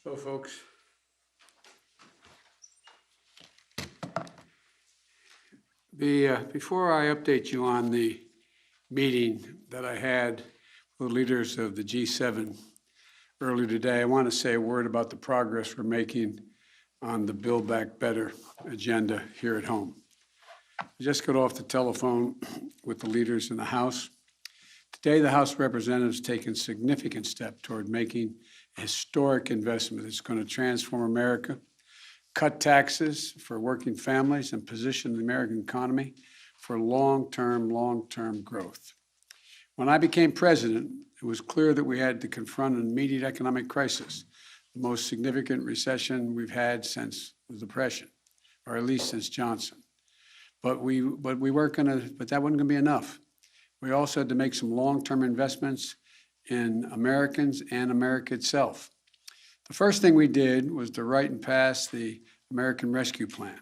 So, folks, before I update you on the meeting that I had with leaders of the G7 earlier today, I want to say a word about the progress we're making on the Build Back Better agenda here at home. I just got off the telephone with the leaders in the House. Today, the House of Representatives taken significant step toward making a historic investment that's going to transform America, cut taxes for working families, and position the American economy for long-term growth. When I became president, it was clear that we had to confront an immediate economic crisis, the most significant recession we've had since the Depression, or at least since Johnson. But that wasn't going to be enough. We also had to make some long-term investments in Americans and America itself. The first thing we did was to write and pass the American Rescue Plan,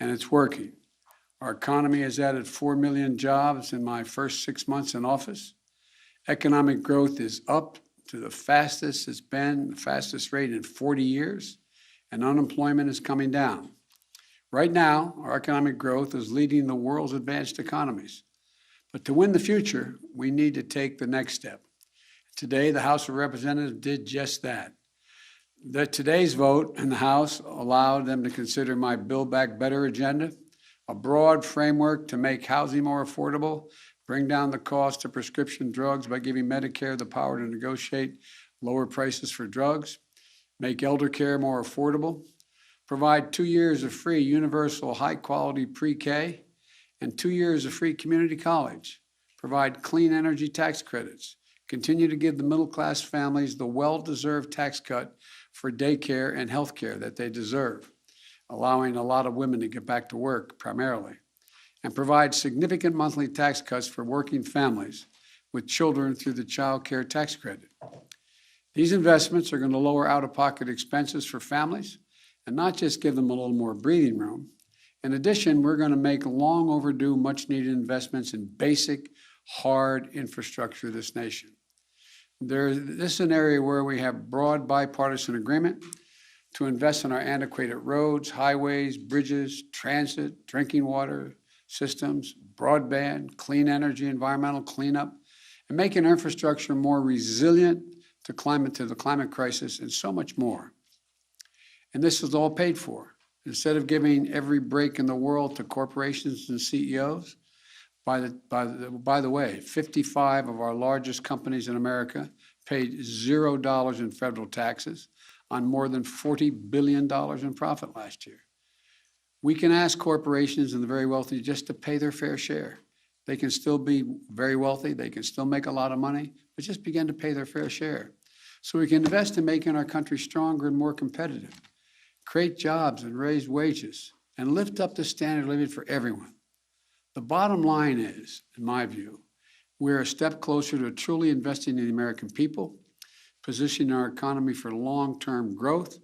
and it's working. Our economy has added 4 million jobs in my first 6 months in office. Economic growth is up to the fastest it's been, the fastest rate in 40 years, and unemployment is coming down. Right now, our economic growth is leading the world's advanced economies. But to win the future, we need to take the next step. Today, the House of Representatives did just that. Today's vote in the House allowed them to consider my Build Back Better agenda, a broad framework to make housing more affordable, bring down the cost of prescription drugs by giving Medicare the power to negotiate lower prices for drugs, make elder care more affordable, provide 2 years of free universal high-quality pre-K, and 2 years of free community college, provide clean energy tax credits, continue to give the middle-class families the well-deserved tax cut for daycare and health care that they deserve, allowing a lot of women to get back to work primarily, and provide significant monthly tax cuts for working families with children through the child care tax credit. These investments are going to lower out-of-pocket expenses for families and not just give them a little more breathing room. In addition, we're going to make long overdue, much needed investments in basic, hard infrastructure of this nation. This is an area where we have broad bipartisan agreement to invest in our antiquated roads, highways, bridges, transit, drinking water systems, broadband, clean energy, environmental cleanup, and making infrastructure more resilient to the climate crisis, and so much more. And this is all paid for. Instead of giving every break in the world to corporations and CEOs, by the way, 55 of our largest companies in America paid $0 in federal taxes on more than $40 billion in profit last year. We can ask corporations and the very wealthy just to pay their fair share. They can still be very wealthy, they can still make a lot of money, but just begin to pay their fair share. So we can invest in making our country stronger and more competitive, create jobs and raise wages, and lift up the standard of living for everyone. The bottom line is, in my view, we're a step closer to truly investing in the American people, positioning our economy for long-term growth,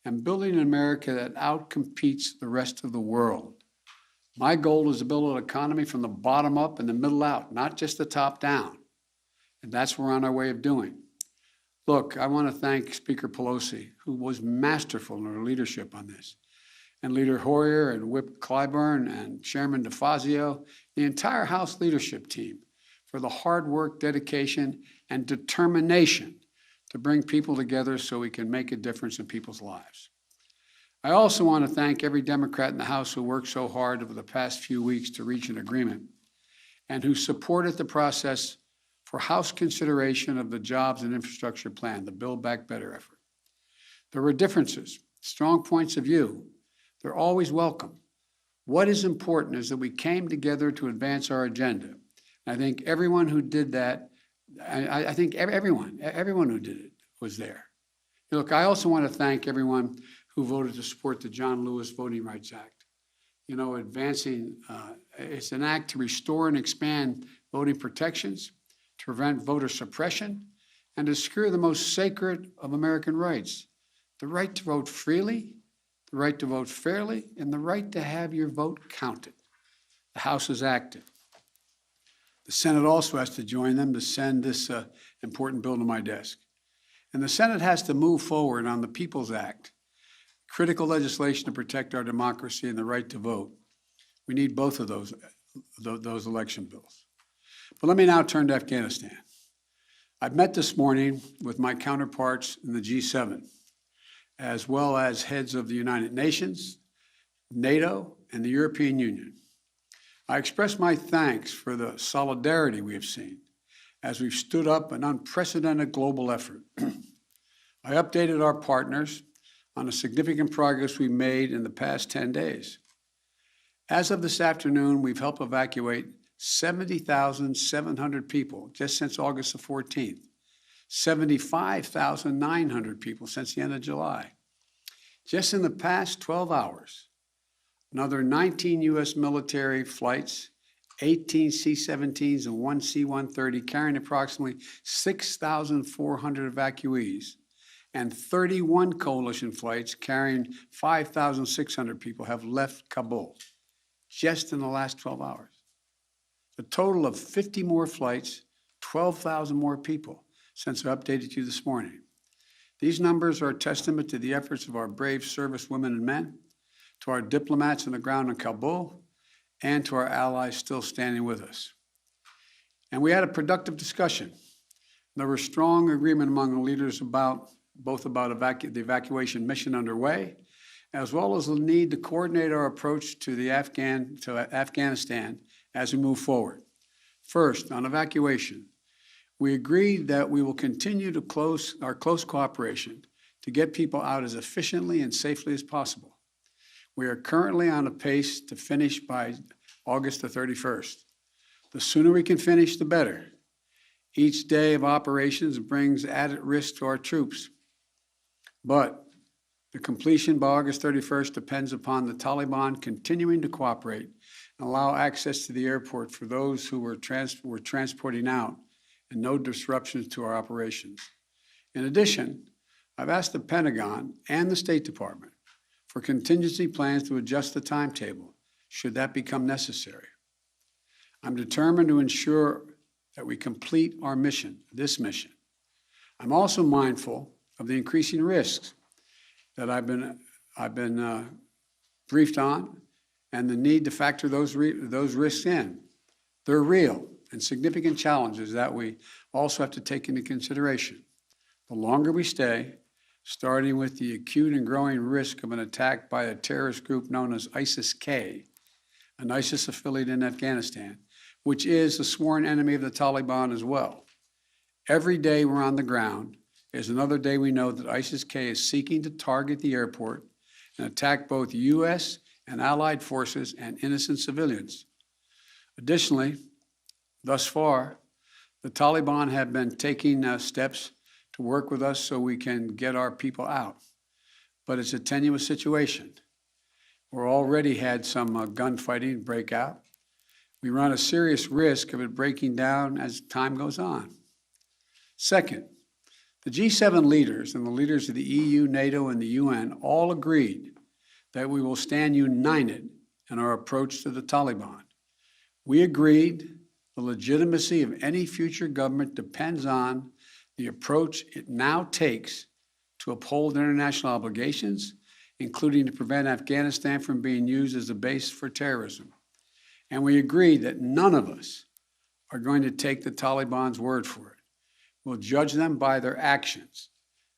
and building an America that outcompetes the rest of the world. My goal is to build an economy from the bottom up and the middle out, not just the top down. And that's what we're on our way of doing. Look, I want to thank Speaker Pelosi, who was masterful in her leadership on this, and Leader Hoyer and Whip Clyburn and Chairman DeFazio, the entire House leadership team, for the hard work, dedication, and determination to bring people together so we can make a difference in people's lives. I also want to thank every Democrat in the House who worked so hard over the past few weeks to reach an agreement and who supported the process for House consideration of the Jobs and Infrastructure Plan, the Build Back Better effort. There were differences, strong points of view. They're always welcome. What is important is that we came together to advance our agenda. I think everyone who did that, I think everyone who did it was there. Look, I also want to thank everyone who voted to support the John Lewis Voting Rights Act. You know, it's an act to restore and expand voting protections, to prevent voter suppression, and to secure the most sacred of American rights, the right to vote freely, the right to vote fairly, and the right to have your vote counted. The House is active. The Senate also has to join them to send this important bill to my desk. And the Senate has to move forward on the People's Act, critical legislation to protect our democracy and the right to vote. We need both of those election bills. But let me now turn to Afghanistan. I've met this morning with my counterparts in the G7, as well as heads of the United Nations, NATO, and the European Union. I express my thanks for the solidarity we have seen as we've stood up an unprecedented global effort. I updated our partners on the significant progress we made in the past 10 days. As of this afternoon, we've helped evacuate 70,700 people just since August the 14th, 75,900 people since the end of July. Just in the past 12 hours, another 19 U.S. military flights, 18 C-17s and 1 C-130 carrying approximately 6,400 evacuees, and 31 coalition flights carrying 5,600 people have left Kabul just in the last 12 hours. A total of 50 more flights, 12,000 more people since I updated you this morning. These numbers are a testament to the efforts of our brave service women and men, to our diplomats on the ground in Kabul, and to our allies still standing with us. And we had a productive discussion. There was strong agreement among the leaders about the evacuation mission underway, as well as the need to coordinate our approach to Afghanistan as we move forward. First, on evacuation, we agreed that we will continue to our close cooperation to get people out as efficiently and safely as possible. We are currently on a pace to finish by August the 31st. The sooner we can finish, the better. Each day of operations brings added risk to our troops. But the completion by August 31st depends upon the Taliban continuing to cooperate and allow access to the airport for those who we're transporting out and no disruptions to our operations. In addition, I've asked the Pentagon and the State Department for contingency plans to adjust the timetable should that become necessary. I'm determined to ensure that we complete our mission, this mission. I'm also mindful of the increasing risks that I've been briefed on and the need to factor those risks in. They're real and significant challenges that we also have to take into consideration. The longer we stay, starting with the acute and growing risk of an attack by a terrorist group known as ISIS-K, an ISIS affiliate in Afghanistan, which is a sworn enemy of the Taliban as well. Every day we're on the ground is another day we know that ISIS-K is seeking to target the airport and attack both U.S. and allied forces and innocent civilians. Additionally, thus far, the Taliban have been taking steps to work with us so we can get our people out. But it's a tenuous situation. We're already had some gunfighting break out. We run a serious risk of it breaking down as time goes on. Second, the G7 leaders and the leaders of the EU, NATO, and the UN all agreed that we will stand united in our approach to the Taliban. We agreed the legitimacy of any future government depends on the approach it now takes to uphold international obligations, including to prevent Afghanistan from being used as a base for terrorism. And we agreed that none of us are going to take the Taliban's word for it. We'll judge them by their actions,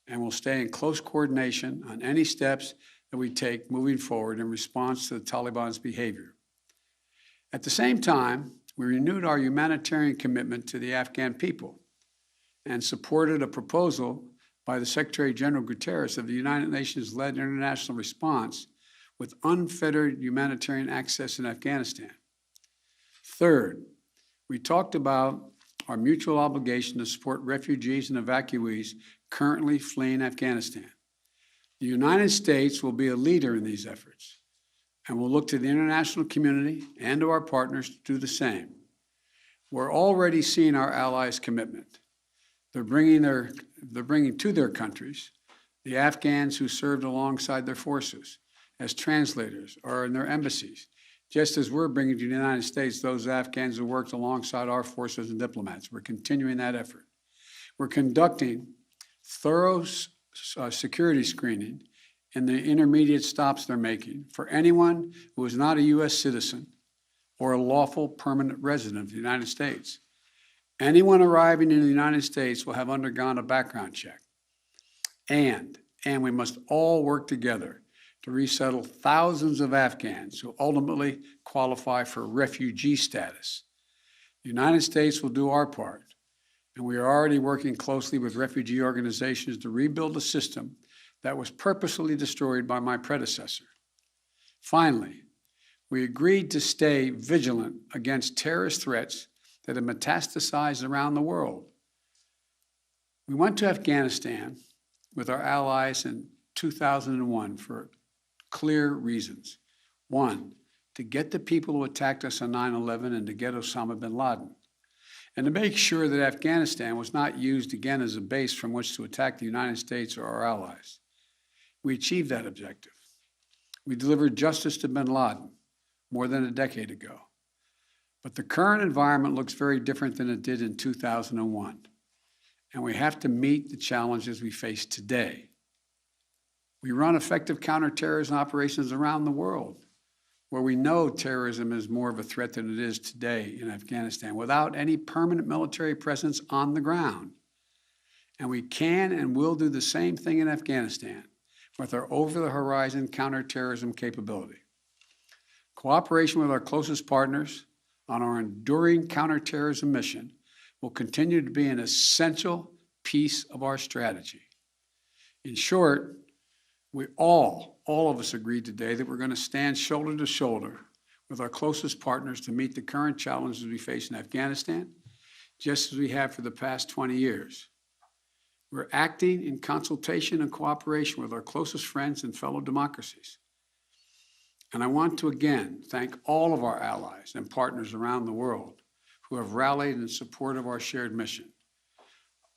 and we'll stay in close coordination on any steps that we take moving forward in response to the Taliban's behavior. At the same time, we renewed our humanitarian commitment to the Afghan people and supported a proposal by the Secretary General Guterres of the United Nations-led international response with unfettered humanitarian access in Afghanistan. Third, we talked about our mutual obligation to support refugees and evacuees currently fleeing Afghanistan. The United States will be a leader in these efforts, and we'll look to the international community and to our partners to do the same. We're already seeing our allies' commitment. They're bringing to their countries the Afghans who served alongside their forces as translators or in their embassies, just as we're bringing to the United States those Afghans who worked alongside our forces and diplomats. We're continuing that effort. We're conducting thorough security screening in the intermediate stops they're making for anyone who is not a U.S. citizen or a lawful permanent resident of the United States. Anyone arriving in the United States will have undergone a background check. And we must all work together to resettle thousands of Afghans who ultimately qualify for refugee status. The United States will do our part, and we are already working closely with refugee organizations to rebuild a system that was purposely destroyed by my predecessor. Finally, we agreed to stay vigilant against terrorist threats that have metastasized around the world. We went to Afghanistan with our allies in 2001 for clear reasons. One, to get the people who attacked us on 9/11 and to get Osama bin Laden, and to make sure that Afghanistan was not used again as a base from which to attack the United States or our allies. We achieved that objective. We delivered justice to bin Laden more than a decade ago. But the current environment looks very different than it did in 2001, and we have to meet the challenges we face today. We run effective counterterrorism operations around the world, where we know terrorism is more of a threat than it is today in Afghanistan, without any permanent military presence on the ground. And we can and will do the same thing in Afghanistan with our over-the-horizon counterterrorism capability. Cooperation with our closest partners on our enduring counterterrorism mission will continue to be an essential piece of our strategy. In short, we all of us agreed today that we're going to stand shoulder to shoulder with our closest partners to meet the current challenges we face in Afghanistan, just as we have for the past 20 years. We're acting in consultation and cooperation with our closest friends and fellow democracies. And I want to again thank all of our allies and partners around the world who have rallied in support of our shared mission.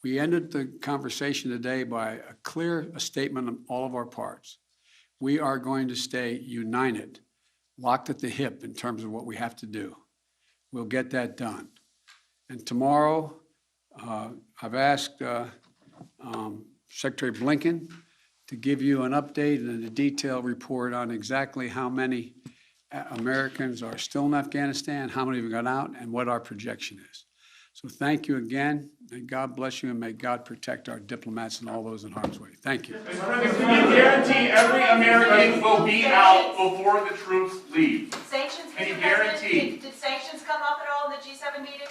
We ended the conversation today by a clear statement on all of our parts. We are going to stay united, locked at the hip in terms of what we have to do. We'll get that done. And tomorrow, I've asked Secretary Blinken to give you an update and a detailed report on exactly how many Americans are still in Afghanistan, how many have gone out, and what our projection is. So thank you again, and God bless you, and may God protect our diplomats and all those in harm's way. Thank you. Mr. President, can you guarantee every American will be out before the troops leave? Sanctions, Can you Mr. President, guarantee? did sanctions come up at all in the G7 meeting?